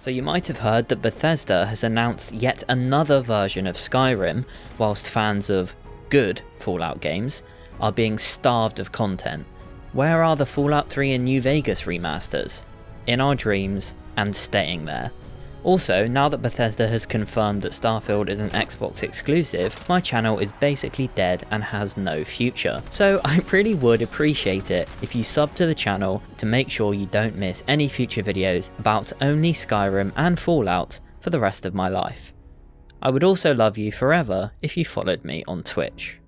So you might have heard that Bethesda has announced yet another version of Skyrim, whilst fans of good Fallout games are being starved of content. Where are the Fallout 3 and New Vegas remasters? In our dreams, and staying there. Also, now that Bethesda has confirmed that Starfield is an Xbox exclusive, my channel is basically dead and has no future. So I really would appreciate it if you sub to the channel to make sure you don't miss any future videos about only Skyrim and Fallout for the rest of my life. I would also love you forever if you followed me on Twitch.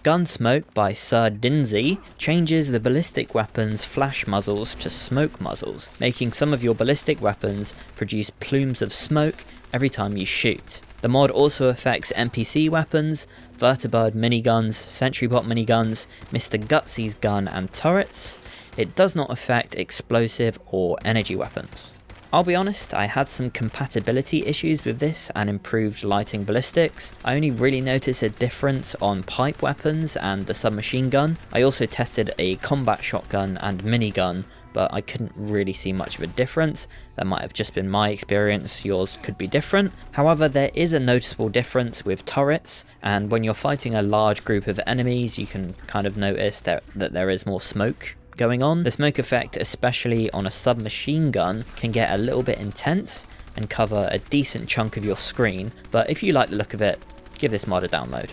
Gunsmoke by Sir Dinsey changes the ballistic weapon's flash muzzles to smoke muzzles, making some of your ballistic weapons produce plumes of smoke every time you shoot. The mod also affects NPC weapons, Vertibird miniguns, Sentrybot miniguns, Mr. Gutsy's gun and turrets. It does not affect explosive or energy weapons. I'll be honest, I had some compatibility issues with this and improved lighting ballistics. I only really noticed a difference on pipe weapons and the submachine gun. I also tested a combat shotgun and minigun, but I couldn't really see much of a difference. That might have just been my experience, yours could be different. However, there is a noticeable difference with turrets, and when you're fighting a large group of enemies, you can kind of notice that there is more smoke going on. The smoke effect, especially on a submachine gun, can get a little bit intense and cover a decent chunk of your screen, but if you like the look of it, give this mod a download.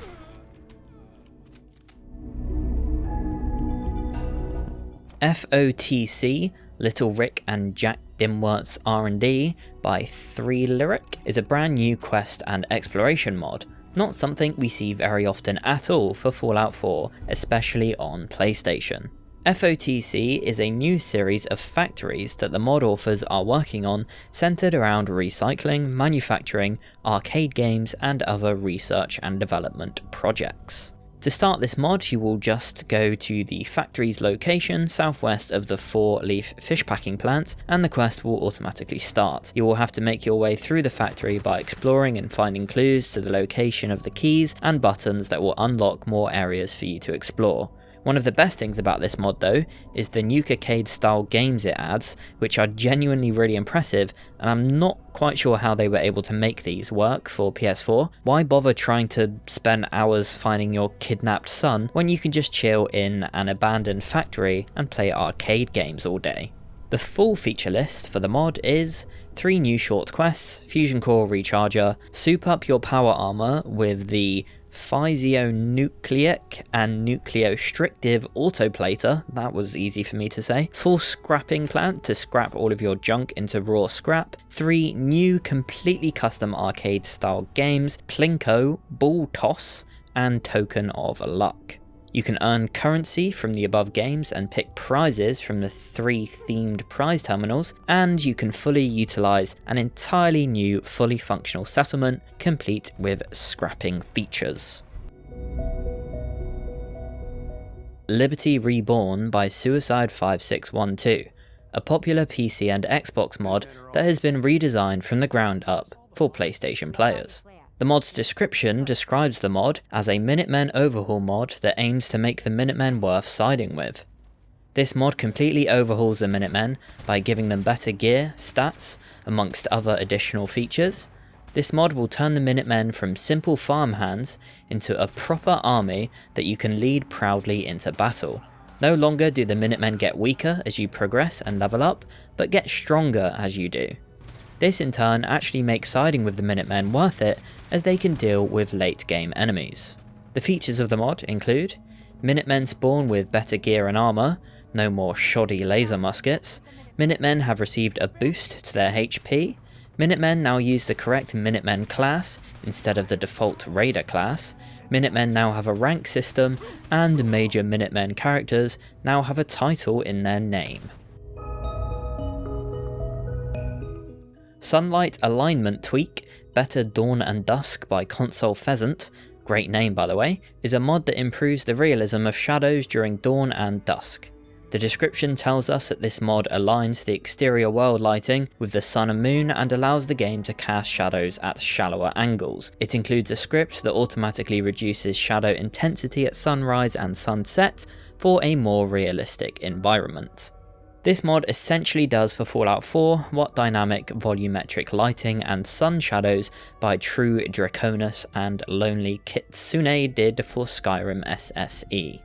FOTC, Little Rick and Jack Dimworth's R&D by 3 Lyric is a brand new quest and exploration mod. Not something we see very often at all for Fallout 4, especially on PlayStation. FOTC is a new series of factories that the mod authors are working on, centered around recycling, manufacturing, arcade games and other research and development projects. To start this mod, you will just go to the factory's location southwest of the 4-leaf fish packing plant and the quest will automatically start. You will have to make your way through the factory by exploring and finding clues to the location of the keys and buttons that will unlock more areas for you to explore. One of the best things about this mod though is the Nuke-Arcade style games it adds, which are genuinely really impressive, and I'm not quite sure how they were able to make these work for PS4. Why bother trying to spend hours finding your kidnapped son when you can just chill in an abandoned factory and play arcade games all day? The full feature list for the mod is 3 new short quests, Fusion Core Recharger, soup up your power armor with the Physionucleic and Nucleostrictive Autoplater, that was easy for me to say, full scrapping plant to scrap all of your junk into raw scrap, 3 new completely custom arcade style games, Plinko, Ball Toss, and Token of Luck. You can earn currency from the above games and pick prizes from the 3 themed prize terminals, and you can fully utilise an entirely new fully functional settlement complete with scrapping features. Liberty Reborn by Suicide5612, a popular PC and Xbox mod that has been redesigned from the ground up for PlayStation players. The mod's description describes the mod as a Minutemen overhaul mod that aims to make the Minutemen worth siding with. This mod completely overhauls the Minutemen by giving them better gear, stats, amongst other additional features. This mod will turn the Minutemen from simple farmhands into a proper army that you can lead proudly into battle. No longer do the Minutemen get weaker as you progress and level up, but get stronger as you do. This in turn actually makes siding with the Minutemen worth it, as they can deal with late game enemies. The features of the mod include Minutemen spawn with better gear and armour, no more shoddy laser muskets, Minutemen have received a boost to their HP, Minutemen now use the correct Minutemen class instead of the default Raider class, Minutemen now have a rank system, and major Minutemen characters now have a title in their name. Sunlight Alignment Tweak, Better Dawn and Dusk by Console Pheasant, great name by the way, is a mod that improves the realism of shadows during dawn and dusk. The description tells us that this mod aligns the exterior world lighting with the sun and moon and allows the game to cast shadows at shallower angles. It includes a script that automatically reduces shadow intensity at sunrise and sunset for a more realistic environment. This mod essentially does for Fallout 4 what dynamic volumetric lighting and sun shadows by True Draconis and Lonely Kitsune did for Skyrim SSE.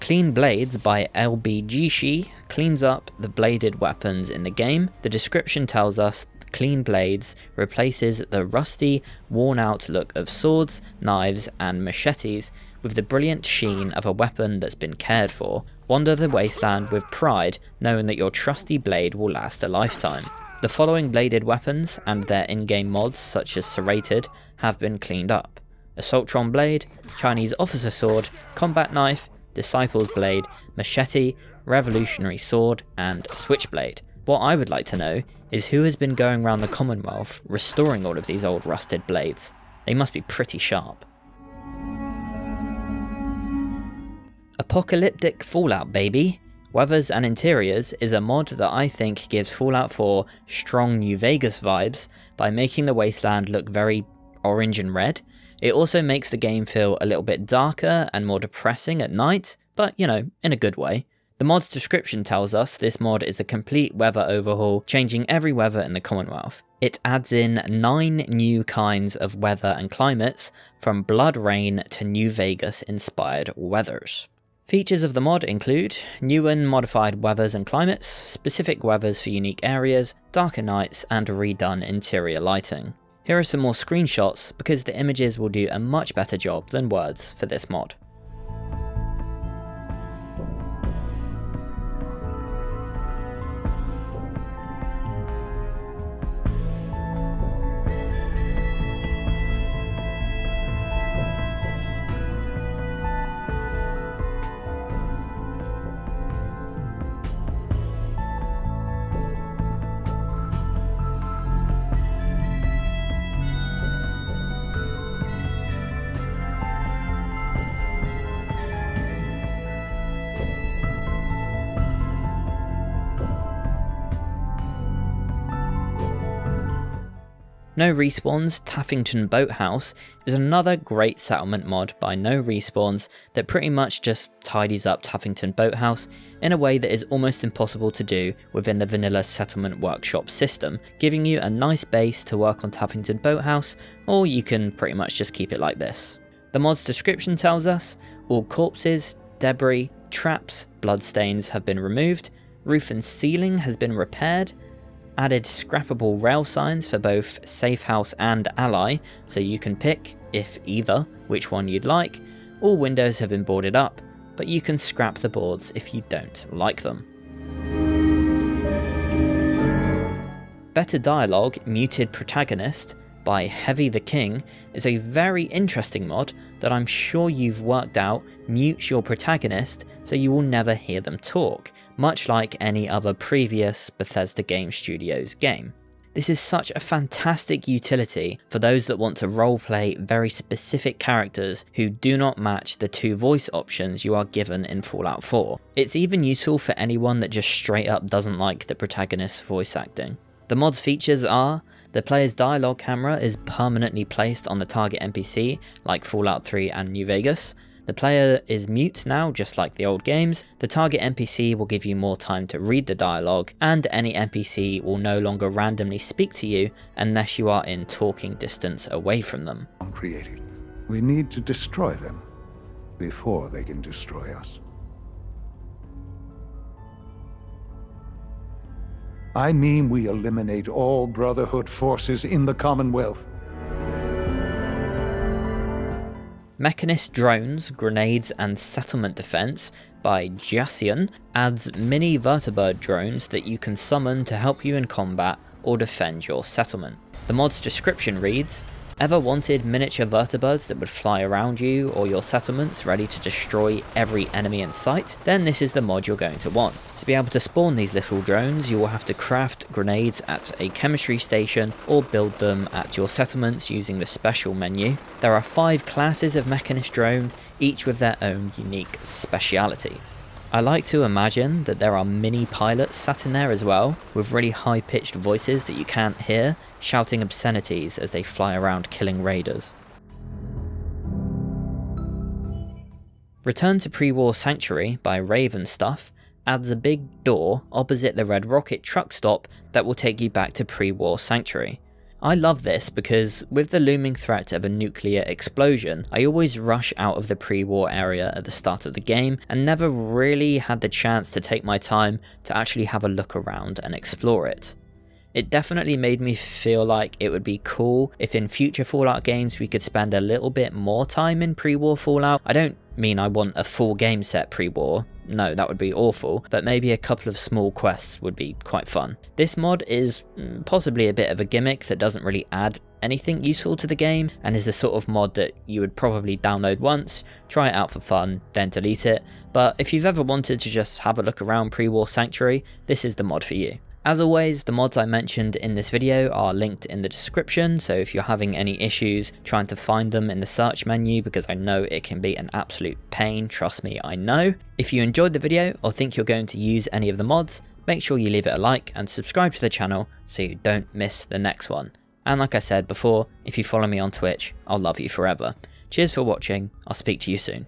Clean Blades by LBGshi cleans up the bladed weapons in the game. The description tells us Clean Blades replaces the rusty, worn-out look of swords, knives, and machetes with the brilliant sheen of a weapon that's been cared for. Wander the wasteland with pride, knowing that your trusty blade will last a lifetime. The following bladed weapons and their in-game mods, such as Serrated, have been cleaned up: Assaultron Blade, Chinese Officer Sword, Combat Knife, Disciple's Blade, Machete, Revolutionary Sword, and Switchblade. What I would like to know is who has been going around the Commonwealth restoring all of these old rusted blades. They must be pretty sharp. Apocalyptic Fallout, baby! Weathers and Interiors is a mod that I think gives Fallout 4 strong New Vegas vibes by making the wasteland look very orange and red. It also makes the game feel a little bit darker and more depressing at night, but you know, in a good way. The mod's description tells us this mod is a complete weather overhaul, changing every weather in the Commonwealth. It adds in 9 new kinds of weather and climates, from blood rain to New Vegas inspired weathers. Features of the mod include new and modified weathers and climates, specific weathers for unique areas, darker nights, and redone interior lighting. Here are some more screenshots because the images will do a much better job than words for this mod. No Respawn's Taffington Boathouse is another great settlement mod by No Respawns that pretty much just tidies up Taffington Boathouse in a way that is almost impossible to do within the vanilla settlement workshop system, giving you a nice base to work on Taffington Boathouse, or you can pretty much just keep it like this. The mod's description tells us all corpses, debris, traps, bloodstains have been removed, roof and ceiling has been repaired, added scrappable rail signs for both Safe House and Ally, so you can pick, if either, which one you'd like. All windows have been boarded up, but you can scrap the boards if you don't like them. Better Dialogue Muted Protagonist by Heavy the King is a very interesting mod that I'm sure you've worked out mutes your protagonist so you will never hear them talk, much like any other previous Bethesda Game Studios game. This is such a fantastic utility for those that want to roleplay very specific characters who do not match the 2 voice options you are given in Fallout 4. It's even useful for anyone that just straight up doesn't like the protagonist's voice acting. The mod's features are: the player's dialogue camera is permanently placed on the target NPC, like Fallout 3 and New Vegas. The player is mute now, just like the old games. The target NPC will give you more time to read the dialogue, and any NPC will no longer randomly speak to you unless you are in talking distance away from them. Created. We need to destroy them before they can destroy us. I mean, we eliminate all Brotherhood forces in the Commonwealth. Mechanist Drones, Grenades and Settlement Defense by Jassian adds mini vertibird drones that you can summon to help you in combat or defend your settlement. The mod's description reads: ever wanted miniature vertibirds that would fly around you or your settlements ready to destroy every enemy in sight? Then this is the mod you're going to want. To be able to spawn these little drones, you will have to craft grenades at a chemistry station or build them at your settlements using the special menu. There are 5 classes of Mechanist Drone, each with their own unique specialities. I like to imagine that there are mini pilots sat in there as well, with really high-pitched voices that you can't hear, shouting obscenities as they fly around killing raiders. Return to Prewar Sanctuary by Raven Stuff adds a big door opposite the Red Rocket truck stop that will take you back to Prewar Sanctuary. I love this because with the looming threat of a nuclear explosion, I always rush out of the pre-war area at the start of the game and never really had the chance to take my time to actually have a look around and explore it. It definitely made me feel like it would be cool if in future Fallout games we could spend a little bit more time in pre-war Fallout. I don't mean I want a full game set pre-war, no, that would be awful, but maybe a couple of small quests would be quite fun. This mod is possibly a bit of a gimmick that doesn't really add anything useful to the game, and is the sort of mod that you would probably download once, try it out for fun, then delete it, but if you've ever wanted to just have a look around Prewar Sanctuary, this is the mod for you. As always, the mods I mentioned in this video are linked in the description, so if you're having any issues trying to find them in the search menu, because I know it can be an absolute pain, trust me, I know. If you enjoyed the video or think you're going to use any of the mods, make sure you leave it a like and subscribe to the channel so you don't miss the next one. And like I said before, if you follow me on Twitch, I'll love you forever. Cheers for watching, I'll speak to you soon.